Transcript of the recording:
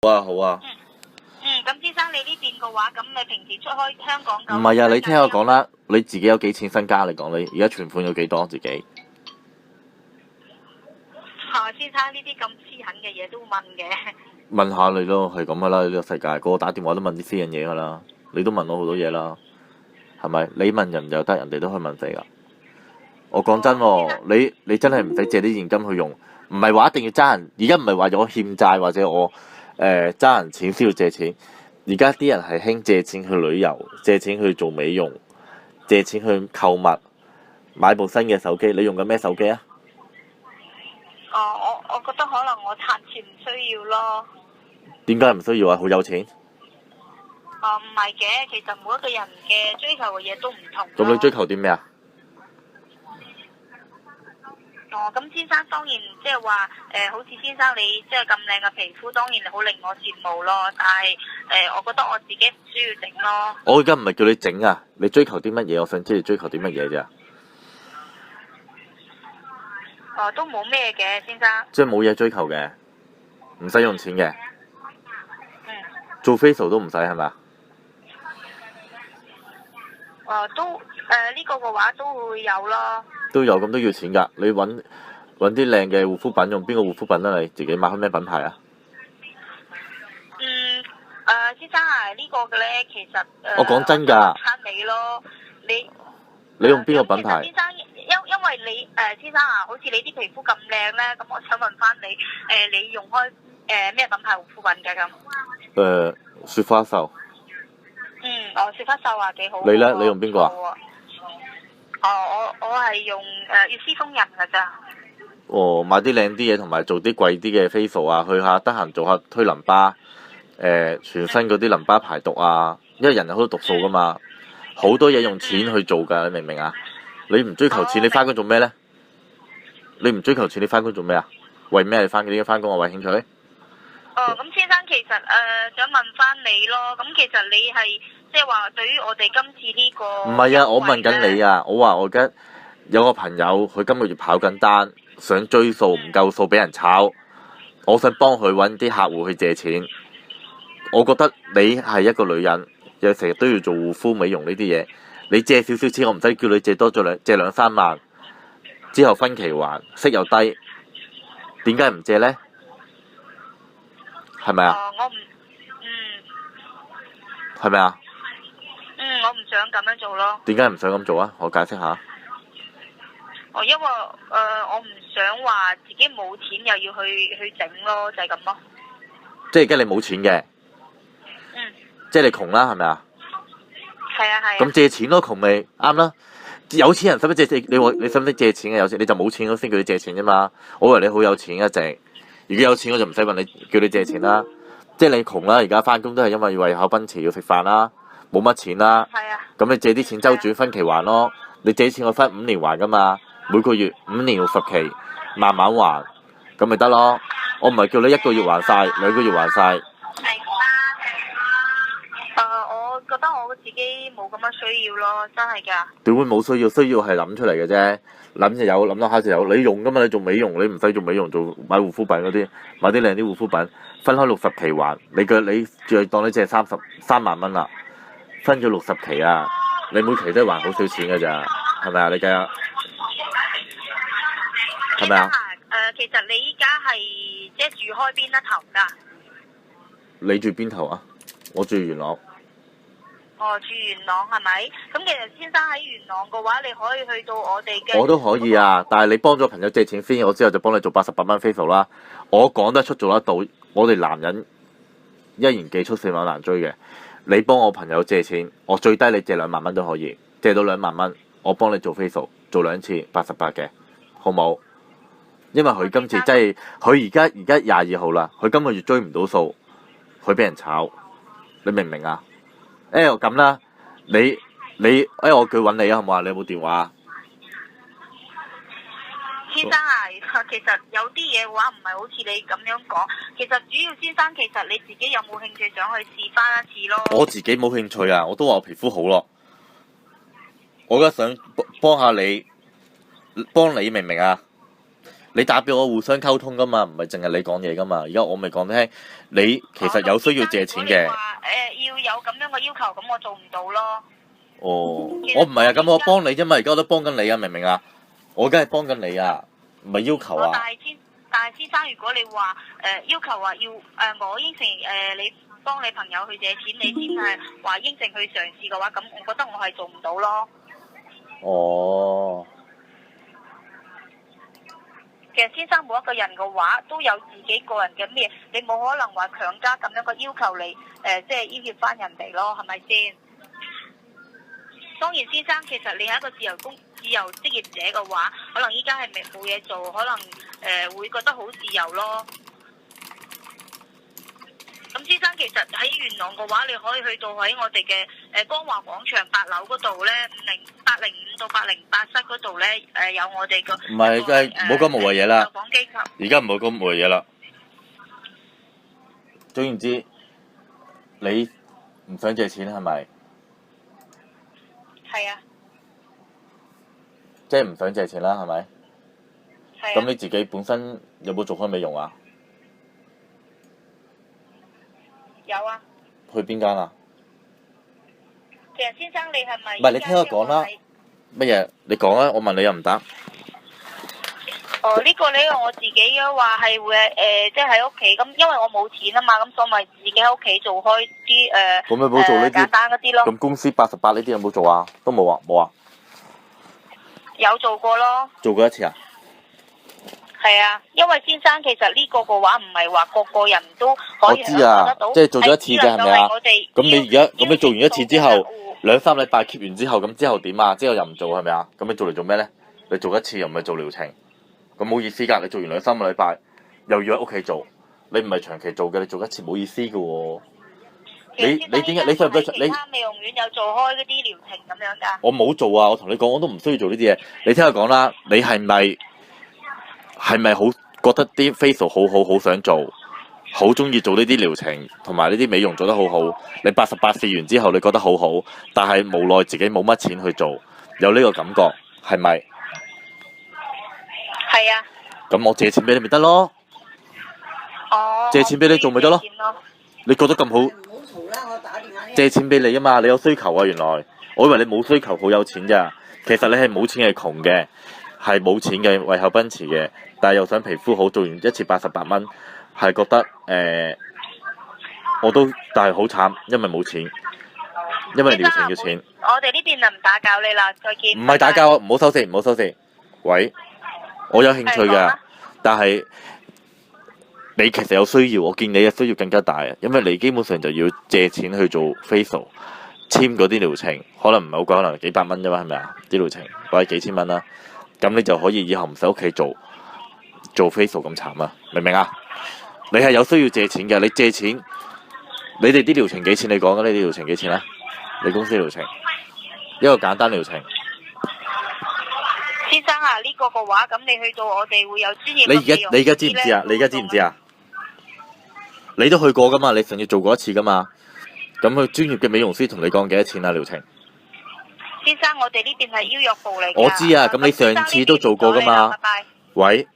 好啊，好啊。咁先生你呢邊嘅話，咁你平時出開香港咁？唔係啊，你聽我講啦，你自己有幾錢身家？你講你而家存款有幾多自己？先生呢啲咁私隱嘅嘢都問嘅。問下你咯，係咁噶啦，呢個世界個個打電話都問啲私人嘢噶啦，你都問我好多嘢啦，係咪？你問人就得，人哋都可以問你噶。我講真喎，你真係唔使借啲現金去用，唔係話一定要爭人。而家唔係話我欠債或者我爭人錢先要借錢。而家啲人係興借錢去旅遊，借錢去做美容，借錢去購物，買部新嘅手機。你用緊咩手機啊？我覺得可能我暫時唔需要咯。點解唔需要啊？好有錢？唔係嘅，其實每一個人嘅追求嘅嘢都唔同。咁你追求啲咩啊？咁先生當然即係話好似先生你即係咁靚嘅皮膚，當然好令我羨慕咯。但係我覺得我自己唔需要整咯。我而家唔係叫你整啊，你追求啲乜嘢？我想知你追求啲乜嘢啫。都冇咩嘅，先生。即係冇嘢追求嘅，唔使用錢嘅。做 facial 都唔使係咪啊？呢個嘅話都會有咯。都有，咁都要錢㗎。你揾啲靚嘅護膚品，用邊個護膚品啊？你自己買開咩品牌啊？先生啊，呢個嘅咧其實我講真㗎。你咯，你用邊個品牌？先生，因為你先生啊，好似你啲皮膚咁靚咧，咁我想問翻你你用開咩品牌護膚品㗎咁？雪花秀。雪花秀啊，幾好。你咧？你用邊個啊？我係用悅詩風吟㗎咋。買啲靚啲嘢，同埋做啲貴啲嘅 facial 啊，去下得閒做下推淋巴，全身嗰啲淋巴排毒啊，因為人有好多毒素㗎嘛，好多嘢用錢去做㗎，你明唔明啊？你唔追求錢，你翻工做咩咧？你唔追求錢，你翻工做咩啊？為咩你翻工？點解翻工啊？為興趣？咁先生其實想問翻你咯，咁其實你係即係話對於我哋今次呢個唔係啊，我問緊你啊，我話我而家有個朋友，佢今個月跑緊單，想追數唔夠數俾人炒，我想幫佢揾啲客戶去借錢。我覺得你係一個女人，又成日都要做護膚美容呢啲嘢，你借少少錢，我唔使叫你借多咗借兩三萬，之後分期還，息又低，點解唔借呢？係咪啊？係咪啊？我唔想咁樣做咯。點解唔想咁做啊？我解釋下。因為我唔想話自己冇錢又要去整咯，就係咁咯。即係而家你冇錢嘅。即係你窮啦，係咪啊？係啊係。咁借錢咯，窮咪啱啦。有錢人使乜借？你話你使唔使借錢嘅？有錢你就冇錢嗰先叫你借錢啫嘛。我以為你好有錢一直。如果有錢我就唔使問你叫你借錢啦。即係你窮啦，而家翻工都係因為要胃口奔馳要食飯啦，冇乜錢啦。係啊。咁你借啲錢周轉分期還咯。你借錢我分5年還噶嘛，每個月5年60期，慢慢還，咁咪得咯。我唔係叫你1個月還晒，2個月還晒。我覺得我自己冇咁樣需要咯，真係㗎。點會冇需要？需要係諗出嚟嘅啫，諗就有，諗到下就有。你用噶嘛？你做美容，你唔使做美容，做買護膚品嗰啲，買啲靚啲護膚品，分開60期還。你再當你借3萬蚊啦，分咗60期啊，你每期都係還好少錢㗎咋，係咪啊？你計下，係咪啊？其實你依家係即係住開邊一頭㗎？你住邊頭啊？我住元朗。住元朗係咪？咁其實先生喺元朗嘅話，你可以去到我哋嘅。我都可以啊，但係你幫咗朋友借錢先，我之後就幫你做88蚊 facial 啦。我講得出做得到，我哋男人一言既出4萬難追嘅。你幫我朋友借錢，我最低你借2萬蚊都可以，借到2萬蚊，我幫你做 facial，做2次88嘅，好冇？因為佢今次真係，佢而家22號啦，佢今個月追唔到數，佢俾人炒，你明唔明啊？咁啦，我叫揾你啊，好唔好啊？你有冇電話？先生啊，其實有啲嘢嘅話唔係好似你咁樣講，其實主要先生其實你自己有冇興趣想去試翻一次咯？我自己冇興趣啊，我都話我皮膚好咯，我而家想幫下你，幫你明唔明啊？你打俾我互相溝通噶嘛，唔係淨係你講嘢噶嘛。而家我咪講聽，你其實有需要借錢嘅。要有咁樣嘅要求，咁我做唔到咯。哦，我唔係啊，咁我幫你啫嘛，而家我都幫緊你啊，明唔明啊？我梗係幫緊你啊，唔係要求啊。但係先生，如果你話要求話要我應承你幫你朋友去借錢，你先係話應承去嘗試嘅話，咁我覺得我係做唔到咯。哦。其實先生每一個人嘅話都有自己個人嘅咩，你冇可能話強加咁樣嘅要求你即係要挾翻人哋咯，係咪先？當然，先生其實你係一個自由職業者嘅話，可能依家係冇嘢做，可能會覺得好自由咯。咁先生其實喺元朗嘅話，你可以去到喺我哋嘅光華廣場8樓嗰度咧，805到808室嗰度咧，有我哋個唔係，真係唔好講無謂嘢啦。受訪機構而家唔好講無謂嘢啦。總言之，你唔想借錢係咪？係啊。即係唔想借錢啦，係咪？係啊。咁你自己本身有冇做開美容啊？有啊。去邊間啊？其實先生，你係咪？唔係，你聽我講啦。乜嘢？你講啊！我問你又唔答。哦，呢個呢我自己嘅話係會即係喺屋企咁，因為我冇錢啊嘛，咁所以咪自己喺屋企做開啲咁有冇做呢啲簡單嗰啲咯。咁公司88呢啲有冇做啊？都冇啊，冇啊。有做過咯。做過一次啊？係啊，因為先生其實呢個嘅話唔係話個個人都可以享受得到。即係做咗一次啫，係咪啊？咁你而家咁你做完一次之後，2-3禮拜 keep 完之後，咁之後點啊？之後又唔做係咪啊？咁你做嚟做咩咧？你做一次又唔係做療程，咁冇意思㗎。你做完2-3個禮拜，又要喺屋企做，你唔係長期做嘅，你做一次冇意思㗎喎。你點解你想唔想你？其他美容院有做開嗰啲療程咁樣㗎？我冇做啊！我同你講，我都唔需要做呢啲嘢。你聽我講啦，你係咪好覺得啲 facial 好想做，好中意做呢啲療程，同埋呢啲美容做得好好？你88試完之後，你覺得好好，但係無奈自己冇乜錢去做，有呢個感覺係咪？係啊。咁我借錢俾你咪得咯。哦。借錢俾你做咪得咯？你覺得咁好？借錢俾你啊嘛，你有需求啊原來。我以為你冇需求，好有錢咋。其實你係冇錢係窮嘅，係冇錢嘅為口奔馳嘅，但係又想皮膚好，做完一次88蚊，係覺得但係好慘，因為冇錢，因為療程要錢。我哋呢邊就唔打攪你啦，再見。唔係打攪，唔好收線，唔好收線。喂，我有興趣㗎，但係你其實有需要，我見你嘅需要更加大啊，因為你基本上就要借錢去做 facial， 簽嗰啲療程，可能唔係好貴，可能幾百蚊啫嘛，係咪啊？啲療程或者幾千蚊啦，咁你就可以以後唔使屋企做 facial 咁慘啊，明唔明啊？你係有需要借錢嘅，你借錢，你哋啲療程幾錢？你講緊你啲療程幾錢啊？你公司療程一個簡單療程。先生啊，呢個嘅話，咁你去到我哋會有專業嘅美容師咧。你而家知唔知啊？你而家知唔知啊？你都去過噶嘛？你上次做過一次噶嘛？咁佢專業嘅美容師同你講幾多錢啊？療程？先生，我哋呢邊係邀約部嚟㗎。我知啊，咁你上次都做過噶嘛？拜拜。喂。